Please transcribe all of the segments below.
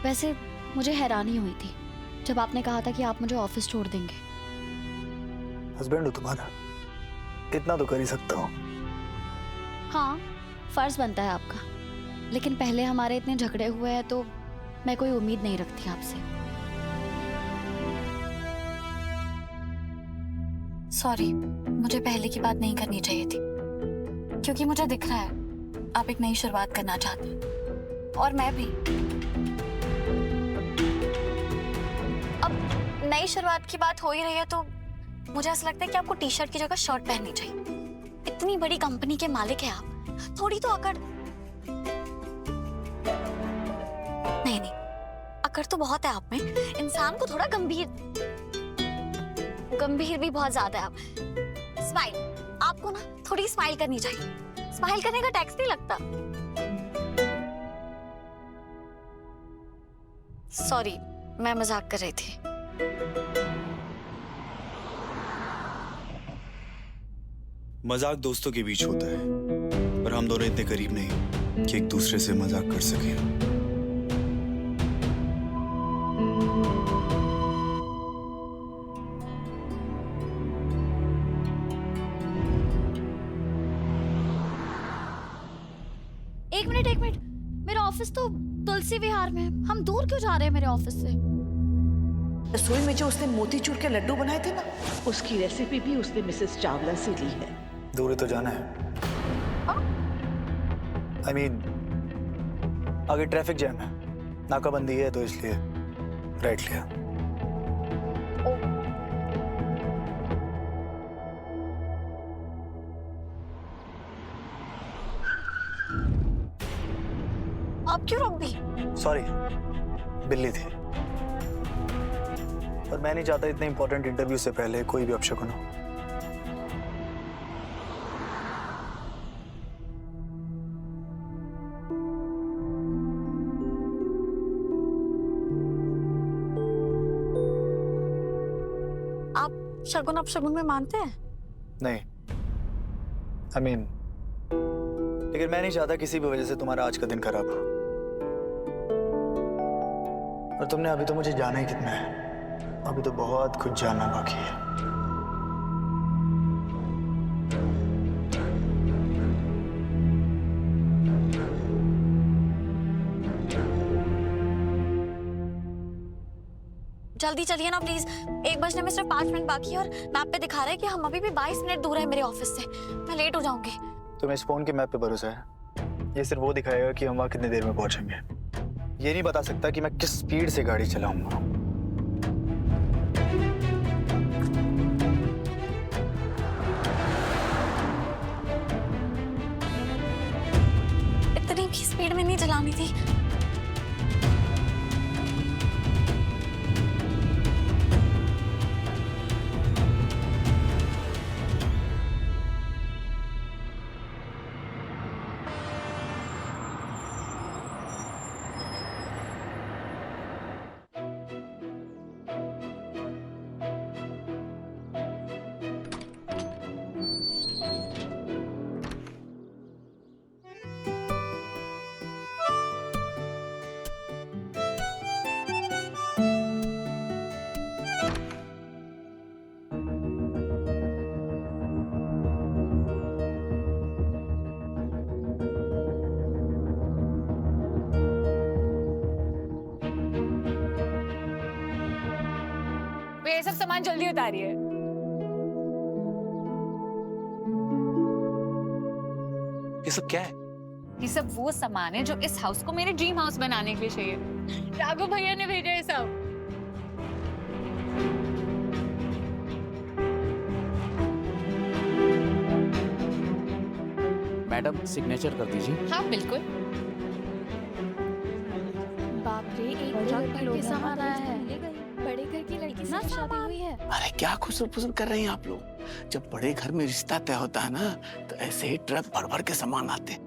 वैसे मुझे हैरानी हुई थी जब आपने कहा था कि आप मुझे ऑफिस छोड़ देंगे। हस्बैंड हो तुम्हारा, इतना तो कर ही सकता हूँ। हाँ, फर्ज बनता है आपका, लेकिन पहले हमारे इतने झगड़े हुए हैं तो मैं कोई उम्मीद नहीं रखती आपसे। सॉरी, मुझे पहले की बात नहीं करनी चाहिए थी, क्योंकि मुझे दिख रहा है आप एक नई शुरुआत करना चाहते हैं और मैं भी। अब नई शुरुआत की बात हो ही रही है तो मुझे ऐसा लगता है कि आपको टी शर्ट की जगह शर्ट पहननी चाहिए। इतनी बड़ी कंपनी के मालिक हैं आप, थोड़ी तो अकड़। नहीं नहीं, अकड़ तो बहुत है आप में, इंसान को थोड़ा गंभीर भी बहुत ज्यादा है आप। स्माइल, आपको ना थोड़ी स्माइल करनी चाहिए। स्माइल करने का टैक्स नहीं लगता। सॉरी, मैं मजाक कर रही थी। मजाक दोस्तों के बीच होता है, पर हम दोनों इतने करीब नहीं कि एक दूसरे से मजाक कर सकें। एक मिनट, मेरा ऑफिस तो तुलसी विहार में है। हम दूर क्यों जा रहे हैं मेरे ऑफिस से? रसोई में जो उसने मोतीचूर के लड्डू बनाए थे ना, उसकी रेसिपी भी उसने मिसेस चावला से ली है। दूर ही तो जाना है। I mean, आगे ट्रैफिक जैम है, नाकाबंदी है, तो इसलिए राइट लिया। आप क्यों रोक दी? सॉरी, बिल्ली थी, और मैं नहीं चाहता इतने इंपॉर्टेंट इंटरव्यू से पहले कोई भी अपशकुन हो। आप शगुन अपशगुन में मानते हैं? नहीं, I mean, लेकिन मैं नहीं चाहता किसी भी वजह से तुम्हारा आज का दिन खराब हो। और तुमने अभी तो मुझे जाना ही कितना है, अभी तो बहुत कुछ जानना बाकी है। जल्दी चलिए ना प्लीज, 1 बजने में सिर्फ 5 मिनट बाकी है और मैप पे दिखा रहा है कि हम अभी भी 22 मिनट दूर है मेरे ऑफिस से। मैं लेट हो जाऊंगी। तुम्हें इस फोन के मैप पे भरोसा है? ये सिर्फ वो दिखाएगा कि हम वहाँ कितनी देर में पहुंचेंगे, ये नहीं बता सकता कि मैं किस स्पीड से गाड़ी चलाऊंगा। इतनी भी स्पीड में नहीं चलानी थी। ये सब सामान जल्दी उतारिए। ये सब क्या है? ये सब वो सामान है जो इस हाउस को मेरे ड्रीम हाउस बनाने के लिए चाहिए। राघव भैया ने भेजा है सब। मैडम सिग्नेचर कर दीजिए। हाँ बिल्कुल। बाप रे, एक ट्रक भर के सामान आया है। बड़े घर की लड़की से शादी हुई है। अरे क्या खुसर फुसर कर रहे हैं आप लोग? जब बड़े घर में रिश्ता तय होता है ना, तो ऐसे ही ट्रक भर भर के सामान आते हैं।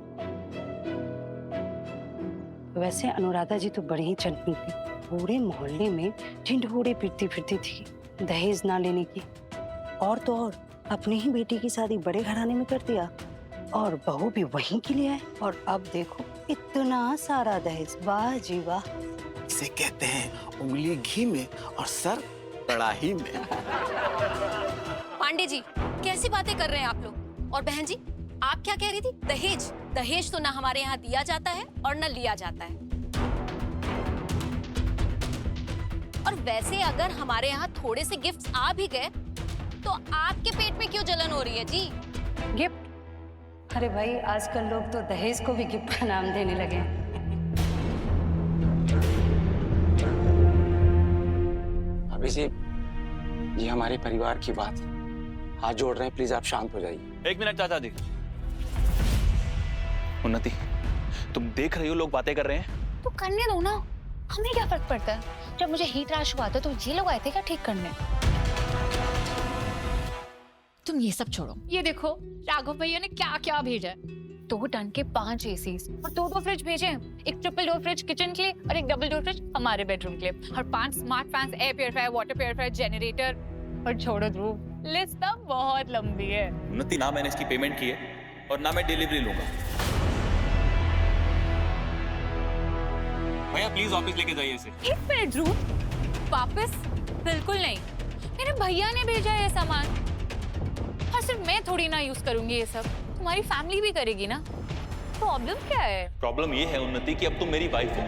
वैसे अनुराधा जी तो बड़ी ही चंटनी थी, पूरे मोहल्ले में ढिंढोरे पीटती फिरती थी दहेज ना लेने की। और तो और अपनी ही बेटी की शादी बड़े घराने में कर दिया और बहू भी वहीं के लिए है। और अब देखो इतना सारा दहेज, वाह जी वाह। इसे कहते हैं उंगली घी में और सर कड़ाही में। पांडे जी कैसी बातें कर रहे हैं आप लोग? और बहन जी आप क्या कह रही थी? दहेज? दहेज तो ना हमारे यहाँ दिया जाता है और ना लिया जाता है। और वैसे अगर हमारे यहाँ थोड़े से गिफ्ट्स आ भी गए तो आपके पेट में क्यों जलन हो रही है जी? गिफ्ट? अरे भाई आजकल लोग तो दहेज को भी गिफ्ट का नाम देने लगे हैं। अभी जी ये हमारे परिवार की बात है, हाथ जोड़ रहे हैं, प्लीज आप शांत हो जाइए। 1 मिनट चाचा जी। उन्नति, तुम देख रही हो लोग बातें कर रहे हैं? तो करने दो ना, हमें क्या फर्क पड़ता है? जब मुझे हीट रैश हुआ था तो ये लोग आए थे क्या ठीक करने? तुम ये सब छोड़ो, ये देखो राघव भैया ने क्या क्या भेजा है। 2 टन के 5 एसीज और 2 फ्रिज भेजे हैं। एक ट्रिपल डोर फ्रिज किचन के लिए और एक डबल डोर फ्रिज हमारे बेडरूम के लिए, और 5 smart fans, air purifier, water purifier, generator. और छोड़ो ध्रुव, लिस्ट तो बहुत लंबी है। उन्नति, ना मैंने इसकी पेमेंट की है और ना मैं डिलीवरी लूंगा। भैया प्लीज ऑफिस लेके जाइए इसे। 1 मिनट ध्रुव, वापस बिल्कुल नहीं, मेरे भैया ने भेजा है ये सामान, और सिर्फ मैं थोड़ी ना यूज करूंगी ये सब, तुम्हारी फैमिली भी करेगी ना। प्रॉब्लम क्या है? प्रॉब्लम ये है उन्नति कि अब तुम मेरी वाइफ हो।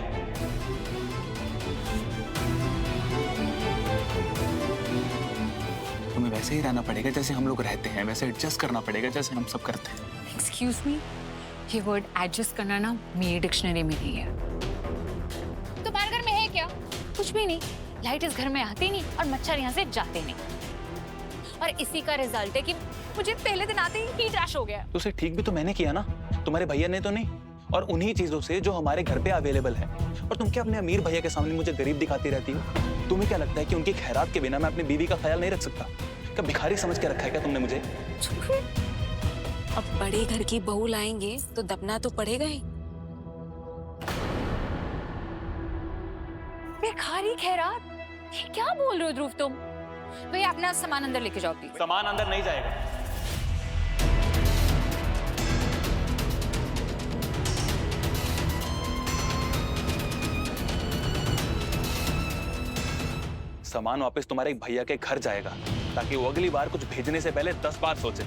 तुम्हें वैसे ही रहना पड़ेगा जैसे हम लोग रहते हैं, वैसे एडजस्ट करना पड़ेगा जैसे हम सब करते हैं। एक्सक्यूज मी, ये वर्ड एडजस्ट करना ना मेरी डिक्शनरी में नहीं है। तुम्हारे घर में है क्या? कुछ भी नहीं। लाइट इस घर में आती नहीं और मच्छर यहाँ से जाते नहीं, और इसी का रिजल्ट है कि मुझे पहले दिन आते ही हीट रैश हो गया। तो उसे ठीक भी तो मैंने किया ना, तुम्हारे भैया ने तो नहीं, और उन्हीं चीजों से जो हमारे घर पे अवेलेबल है। और तुम क्या अपने अमीर भैया के सामने मुझे गरीब दिखाती रहती हो? तुम्हें क्या लगता है कि उनकी खैरात के बिना मैं अपनी बीवी का ख्याल नहीं रख सकता? क्या भिखारी समझ के रखा है क्या तुमने मुझे? अब बड़े घर की बहू लाएंगे तो दबना तो पड़ेगा ही। भिखारी खैरात? ये क्या बोल रहे हो ध्रुव तुम? भैया अपना सामान अंदर लेके जाओ प्लीज। सामान अंदर नहीं जाएगा। सामान वापस तुम्हारे भैया के घर जाएगा, ताकि वो अगली बार कुछ भेजने से पहले 10 बार सोचे।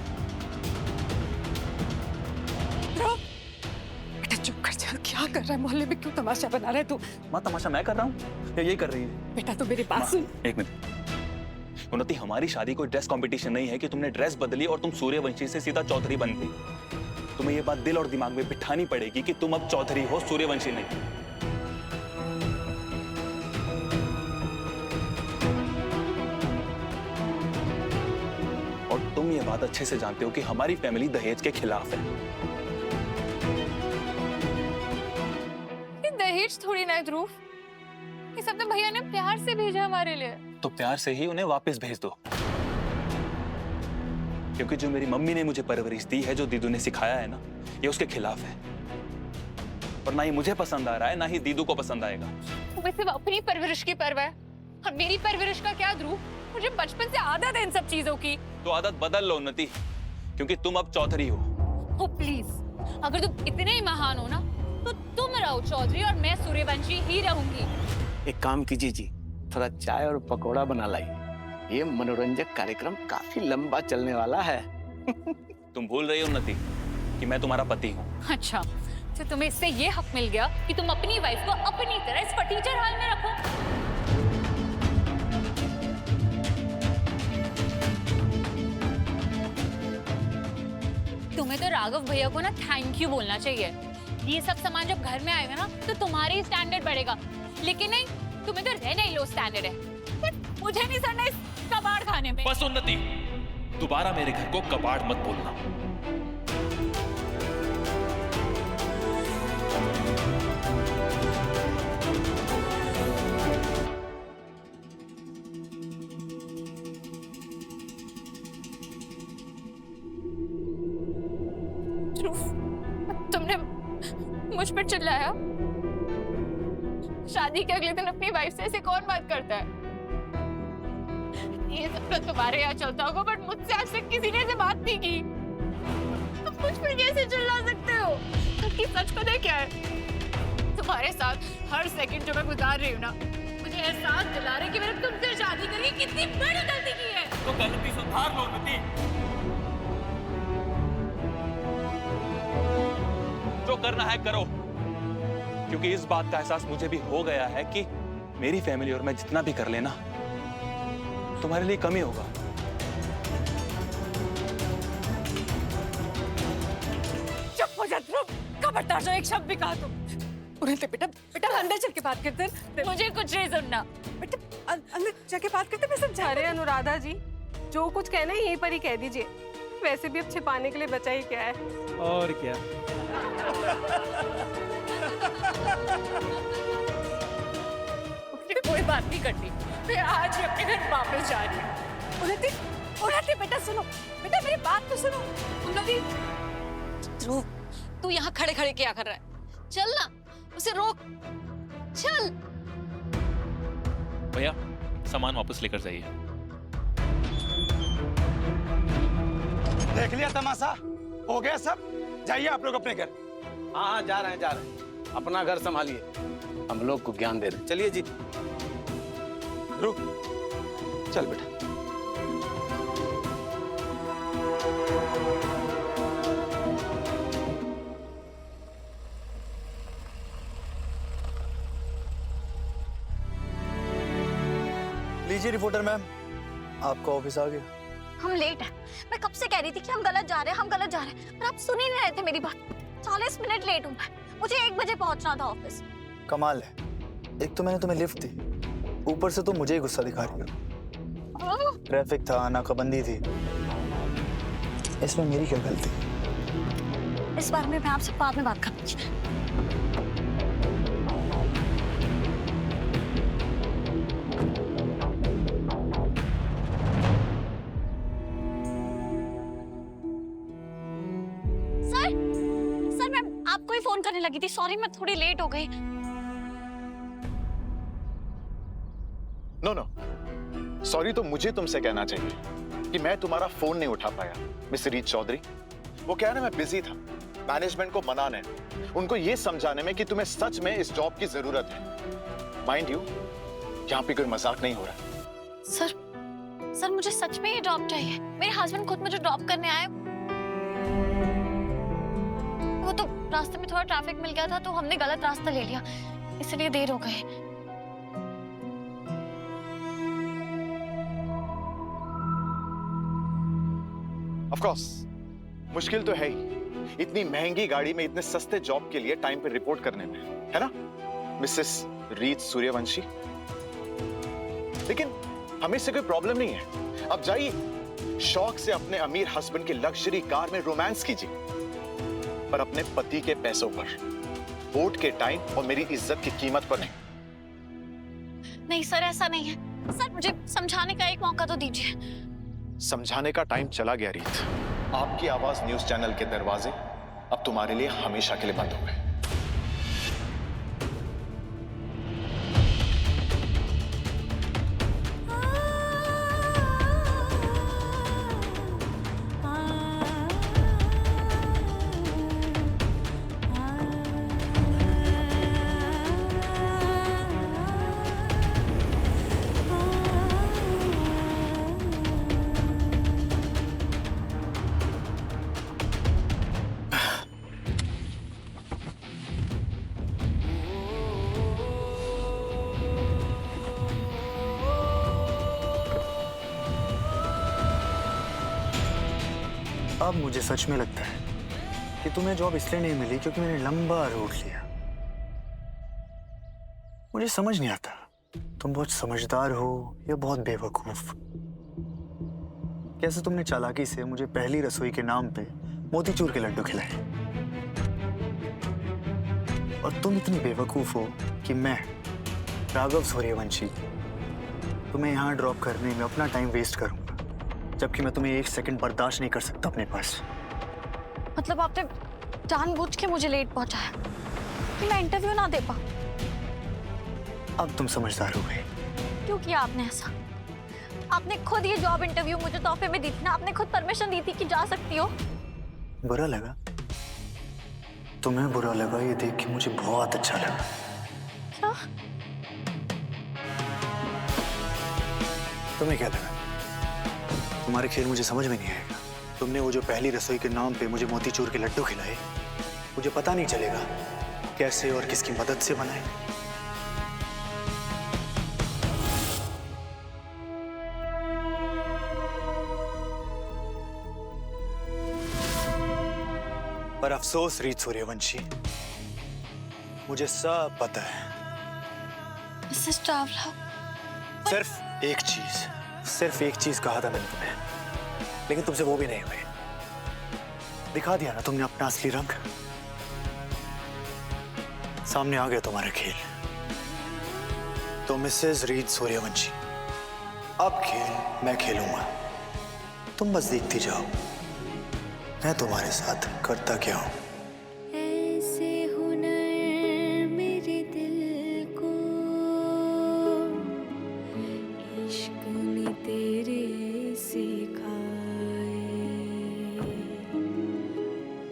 बेटा चुप कर जा, क्या कर रहा है? मोहल्ले में क्यों तमाशा बना रहा है तू? माँ, तमाशा मैं कर रहा हूँ या ये कर रही है? बेटा तो मेरी बात सुन। 1 मिनट। उन्नति, हमारी शादी कोई ड्रेस कंपटीशन नहीं है कि तुमने ड्रेस बदली और तुम सूर्यवंशी से सीधा चौधरी बन गई। तुम्हें ये बात दिल और दिमाग में बिठानी पड़ेगी कि तुम अब चौधरी हो, सूर्यवंशी नहीं। और तुम ये बात अच्छे से जानते हो कि हमारी फैमिली दहेज के खिलाफ है। ये दहेज थोड़ी ना है ध्रुव, ये सब तो भैया ने प्यार से भेजा हमारे लिए। तो प्यार से ही उन्हें वापस भेज दो, क्योंकि जो मेरी मम्मी ने मुझे परवरिश दी है, जो दीदू ने सिखाया है ना, ये उसके खिलाफ है। और ना ही मुझे पसंद आ रहा है, ना ही दीदू को पसंद आएगा। तुम्हें सिर्फ अपनी परवरिश की परवाह है, और मेरी परवरिश का क्या ध्रुव? मुझे बचपन से आदत है इन सब चीजों की। तो आदत बदल लो उन्नति, क्योंकि तुम अब चौधरी हो। ओ प्लीज, अगर तुम इतने ही महान हो ना, तो तुम रहो चौधरी और मैं सूर्यवंशी ही रहूंगी। एक काम कीजिए जी, थोड़ा चाय और पकौड़ा बना लाइए। ये मनोरंजक कार्यक्रम काफी लंबा चलने वाला है। तुम भूल रही हो उन्नति कि मैं तुम्हारा पति हूँ। अच्छा, तो तुम्हें इससे ये हक मिल गया कि तुम अपनी वाइफ को अपनी तरह इस फटीचर हाल में रखो। तुम्हें तो राघव भैया को ना थैंक यू बोलना चाहिए। ये सब सामान जब घर में आएगा ना, तो तुम्हारी स्टैंडर्ड बढ़ेगा। लेकिन नहीं, तुम्हें तो रहना ही लो स्टैंडर्ड है। बट मुझे नहीं सड़ना इस कबाड़ खाने में। बस उन्नति, दोबारा मेरे घर को कबाड़ मत बोलना। तुमने मुझ पर चिल्लाया। शादी के अगले दिन अपनी वाइफ से ऐसे कौन बात करता है? ये सब तो तुम्हारे यहाँ चलता होगा, बट मुझसे आज तक किसी ने ऐसे बात नहीं की। तुम मुझ पर कैसे चिल्ला सकते हो? सबकी सच पता है क्या है? तुम्हारे साथ हर सेकंड जो मैं गुजार रही हूँ ना, मुझे एहसास दिला रहे कि मैंने तुमसे शादी करके कितनी बड़ी गलती की है। तो गलती सुधार लो नती। जो करना है करो, क्योंकि इस बात का एहसास मुझे भी हो गया है कि मेरी फैमिली और मैं जितना भी कर लेना तुम्हारे लिए कम ही होगा। चुप हो जा ध्रुव, खबरदार जो एक शब्द भी कहा तुम। उन्हें बेटा बेटा अंदर चल के बात करते हैं, मुझे कुछ नहीं सुनना। बेटा अंदर जाके बात करते, मैं समझा। अरे अनुराधा जी, जो कुछ कहना है यहीं पर ही कह दीजिए। वैसे भी अब छिपाने के लिए बचा ही क्या है। और क्या। मुझे कोई बात नहीं करनी, मैं आज ही अपने घर वापस जा रही हूँ। उन्नति बेटा सुनो, बेटा मेरी बात तो सुनो। उन्नति, ध्रुव, तू यहाँ खड़े खड़े क्या कर रहा है? चल ना, उसे रोक, चल। भैया सामान वापस लेकर जाइए। देख लिया तमाशा, हो गया सब। जाइए आप लोग अपने घर। हाँ हाँ, जा रहे हैं जा रहे हैं। अपना घर संभालिए, हम लोग को ज्ञान दे रहे हैं। चलिए जी। रुक, चल बेटा। लीजिए रिपोर्टर मैम, आपका ऑफिस आ गया। हम लेट हैं। मैं कब से कह रही थी कि हम गलत जा रहे हैं, हम गलत जा रहे हैं, पर आप सुन ही नहीं रहे थे मेरी बात। 40 मिनट लेट हूँ मैं, मुझे 1 बजे पहुंचना था ऑफिस। कमाल है, एक तो मैंने तुम्हें लिफ्ट दी, ऊपर से तुम मुझे ही गुस्सा दिखा रही हो। ट्रैफिक था, नाकाबंदी थी, इसमें मेरी क्या गलती? इस बारे में मैं आपसे बाद में बात करूंगी। सर मैं आपको ही फोन करने लगी थी, सॉरी मैं थोड़ी लेट हो गई। नो, सॉरी तो मुझे तुमसे कहना चाहिए कि मैं तुम्हारा फोन नहीं उठा पाया। मिस्टर रीत चौधरी, वो कह रहे मैं बिजी था, मैनेजमेंट को मनाने, उनको ये समझाने में कि तुम्हें सच में इस जॉब की जरूरत है। माइंड यू, यहाँ पे कोई मजाक नहीं हो रहा। सर मुझे सच में ये जॉब चाहिए। मेरे हस्बैंड खुद मुझे ड्रॉप करने आए। वो तो रास्ते में थोड़ा ट्रैफिक मिल गया था तो हमने गलत रास्ता ले लिया, इसलिए देर हो गई। ऑफ कोर्स मुश्किल तो है ही, इतनी महंगी गाड़ी में इतने सस्ते जॉब के लिए टाइम पे रिपोर्ट करने में, है ना मिसेस रीत सूर्यवंशी? लेकिन हमें इससे कोई प्रॉब्लम नहीं है। अब जाइए, शौक से अपने अमीर हस्बैंड की लग्जरी कार में रोमांस कीजिए, पर अपने पति के पैसों पर, वोट के टाइम और मेरी इज्जत की कीमत पर नहीं। नहीं सर, ऐसा नहीं है। सर मुझे समझाने का एक मौका तो दीजिए। समझाने का टाइम चला गया रीत। आपकी आवाज न्यूज चैनल के दरवाजे अब तुम्हारे लिए हमेशा के लिए बंद हो गए। अब मुझे सच में लगता है कि तुम्हें जॉब इसलिए नहीं मिली क्योंकि मैंने लंबा रूट लिया। मुझे समझ नहीं आता तुम बहुत समझदार हो या बहुत बेवकूफ। कैसे तुमने चालाकी से मुझे पहली रसोई के नाम पे मोतीचूर के लड्डू खिलाए, और तुम इतनी बेवकूफ हो कि मैं राघव सूर्यवंशी तुम्हें यहाँ ड्रॉप करने में अपना टाइम वेस्ट करूंगा, जबकि मैं तुम्हें 1 सेकंड बर्दाश्त नहीं कर सकता अपने पास। मतलब आपने जानबूझ के मुझे लेट पहुंचाया कि मैं इंटरव्यू ना दे पाऊं। अब तुम समझदार हो गए। क्यों किया आपने ऐसा? आपने खुद ये जॉब इंटरव्यू मुझे तोहफे में दी थी ना, आपने खुद परमिशन दी थी कि जा सकती हो। बुरा लगा? तुम्हें बुरा लगा ये देख के मुझे बहुत अच्छा लगा। क्या? तुम्हें क्या लगा? तुम्हारे खेल मुझे समझ में नहीं आएगा। तुमने वो जो पहली रसोई के नाम पे मुझे मोतीचूर के लड्डू खिलाए, मुझे पता नहीं चलेगा कैसे और किसकी मदद से बनाए। पर अफसोस रीत सूर्यवंशी, मुझे सब पता है। मिसेस चावला, सिर्फ एक चीज कहा था मैंने तुम्हें, लेकिन तुमसे वो भी नहीं हुई। दिखा दिया ना तुमने अपना असली रंग। सामने आ गया तुम्हारा खेल। तो मिसेस रीत सूर्यवंशी, अब खेल मैं खेलूंगा, तुम बस देखती जाओ मैं तुम्हारे साथ करता क्या हूं। ऐसे हुनर मेरे दिल को इश्क ने तेरे सिखाए,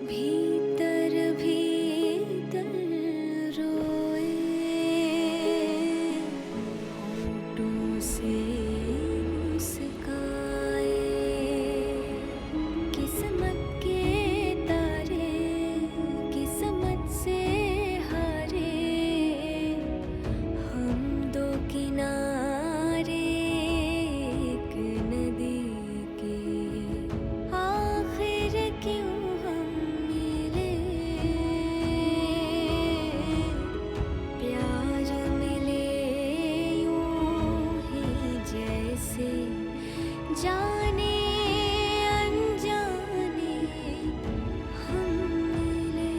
भीतर भीतर रोए होठों से मुस्काए, किस्मत के तारे किस्मत से हारे, हम दो किनारे एक नदी के, आखिर क्यों हम मिले, प्यार मिले यूं ही जैसे जाने अनजाने हम मिले।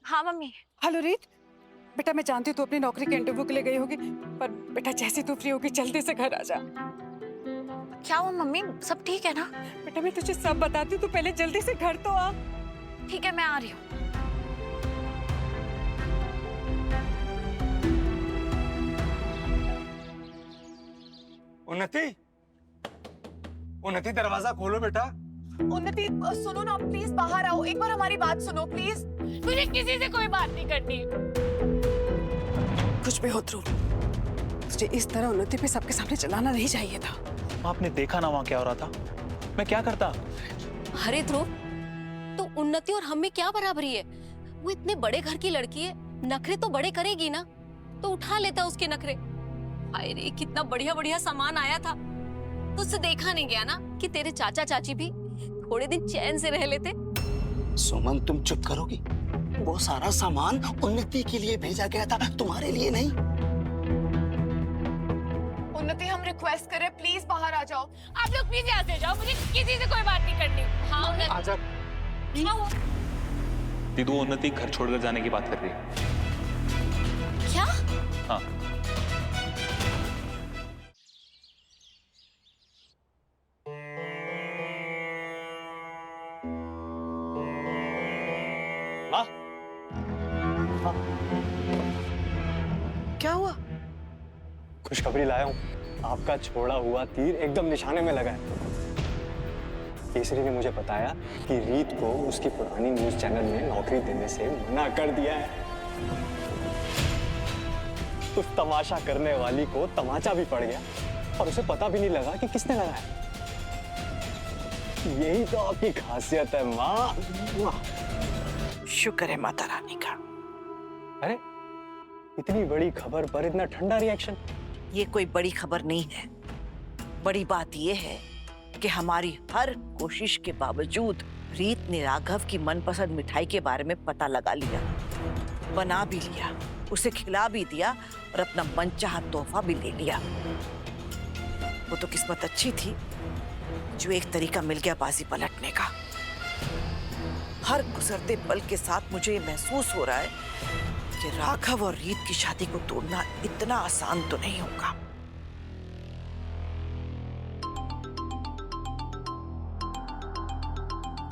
हाँ मम्मी। हेलो रीत, बेटा मैं जानती हूँ तू अपनी नौकरी के इंटरव्यू के लिए गई होगी, पर बेटा जैसे तू फ्री होगी जल्दी से घर आ जा। क्या हुआ मम्मी, सब ठीक है ना? बेटा मैं तुझे सब बताती हूँ, तू पहले जल्दी से घर तो आ। ठीक है, मैं आ रही हूँ। उन्नति दरवाजा खोलो बेटा। उन्नति सुनो ना, प्लीज बाहर आओ, एक बार हमारी बात सुनो प्लीज। मुझे किसी से कोई बात नहीं करनी। कुछ भी हो ध्रुव, तुझे इस तरह उन्नति पे सबके सामने चलाना नहीं चाहिए था। आपने देखा ना वहां क्या हो रहा था, मैं क्या करता। अरे ध्रुव, तो उन्नति और हम में क्या बराबरी है? वो इतने बड़े घर की लड़की है, नखरे तो बड़े करेगी ना, तो उठा लेता उसके नखरे। हाय रे, कितना बढ़िया बढ़िया सामान आया था, तो उससे देखा नहीं गया ना कि तेरे चाचा चाची भी थोड़े दिन चैन से रह लेते। सुमन तुम चुप करोगी? वो सारा सामान उन्नति के लिए भेजा गया था, तुम्हारे लिए नहीं। उन्नति हम रिक्वेस्ट कर रहे हैं, प्लीज बाहर आ जाओ। आप लोग प्लीज यहाँ से जाओ, मुझे किसी से कोई बात नहीं करनी। हाँ उन्नति, आजा। क्या हुआ? दीदू उन्नति घर छोड़कर जाने की बात कर रही है। क्या? हाँ। क्या हुआ? खुशखबरी लाया हूँ, आपका छोड़ा हुआ तीर एकदम निशाने में लगा है। केसरी ने मुझे बताया कि रीत को उसकी पुरानी न्यूज चैनल में नौकरी देने से मना कर दिया है। उस तमाशा करने वाली को तमाचा भी पड़ गया और उसे पता भी नहीं लगा कि किसने लगाया। यही तो आपकी खासियत है माँ। शुक्र है माता रानी का। अरे इतनी बड़ी खबर पर इतना ठंडा रिएक्शन? ये कोई बड़ी खबर नहीं है। बड़ी बात ये है कि हमारी हर कोशिश के बावजूद रीत ने राघव की मनपसंद मिठाई के बारे में पता लगा लिया, बना भी लिया, उसे खिला भी दिया और अपना मनचाहा तोहफा भी ले लिया। वो तो किस्मत अच्छी थी जो एक तरीका मिल गया बाजी पलटने का। हर गुजरते पल के साथ मुझे ये महसूस हो रहा है कि राघव और रीत की शादी को तोड़ना इतना आसान तो नहीं होगा।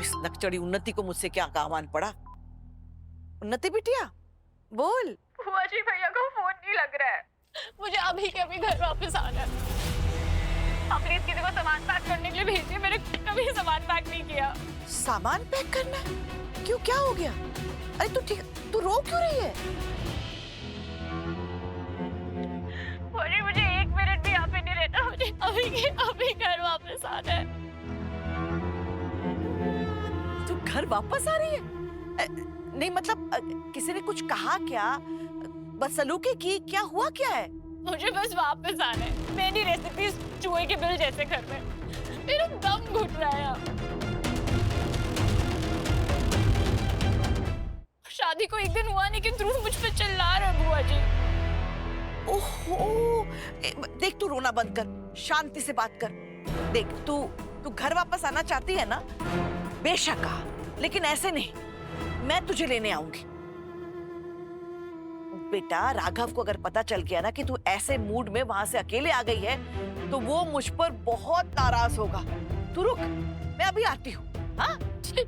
इस नकचड़ी उन्नति को मुझसे क्या आह्वान पड़ा? उन्नति बिटिया बोल। बुआ जी, भैया का फोन नहीं लग रहा है, मुझे अभी के अभी घर वापस आना है। प्लीज किसी को सामान पैक करने के लिए भेजिए, मैंने कभी सामान पैक नहीं किया। सामान पैक करना है? क्यों, क्या हो गया? अरे तू ठीक, तू रो क्यों रही है? मुझे 1 मिनट भी यहाँ पे नहीं रहना, मुझे अभी के अभी घर वापस आना है। तू घर वापस आ रही है? नहीं मतलब किसी ने कुछ कहा क्या? बदसलूकी की? क्या हुआ क्या है? मुझे बस वापस आना है। मैं नहीं रह सकती इस चूहे के बिल जैसे घर में, मेरा दम घुट रहा है। शादी को 1 दिन हुआ नहीं कि ध्रुव मुझ पे चिल्ला रहा है बुआ जी। ओहो, देख तू रोना बंद कर, शांति से बात कर। देख तू घर वापस आना चाहती है ना? बेशक आ, लेकिन ऐसे नहीं, मैं तुझे लेने आऊंगी। बेटा राघव को अगर पता चल गया ना कि तू ऐसे मूड में वहां से अकेले आ गई है तो वो मुझ पर बहुत नाराज होगा। तू रुक, मैं अभी आती हूँ। हाँ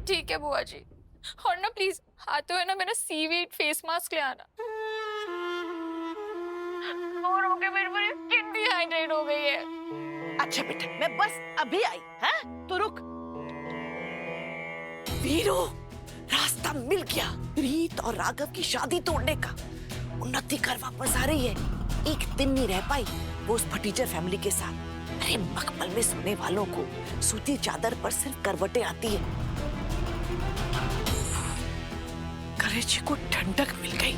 ठीक है बुआ जी, और ना प्लीज आते हुए ना मेरा सीवीड फेस मास्क ले आना। और हो गया, मेरी पूरी स्किन डिहाइड्रेट हो गई है। अच्छा बेटा, मैं बस अभी आई। हाँ तो रुक। वीरू, रास्ता मिल गया रीत और राघव की शादी तोड़ने का। उन्नति घर वापस आ रही है, 1 दिन नहीं रह पाई वो उस फटीचर फैमिली के साथ। अरे मखमल में सोने वालों को सूती चादर पर सिर्फ करवटें आती है। करेजी को ठंडक मिल गई।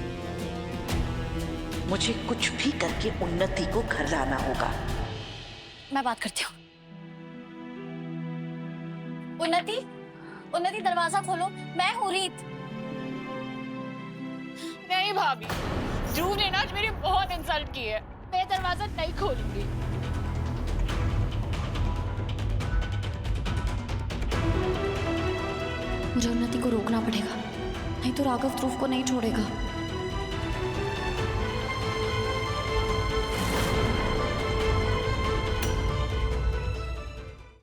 मुझे कुछ भी करके उन्नति को घर लाना होगा। मैं बात करती हूँ। उन्नति, उन्नति दरवाजा खोलो, मैं हूँ रीत। नहीं भाभी, ध्रुव ने ना आज मेरी बहुत इंसल्ट की है, मैं दरवाजा नहीं खोलूंगी। मुझे उन्नति को रोकना पड़ेगा, नहीं तो राघव ध्रुव को नहीं छोड़ेगा।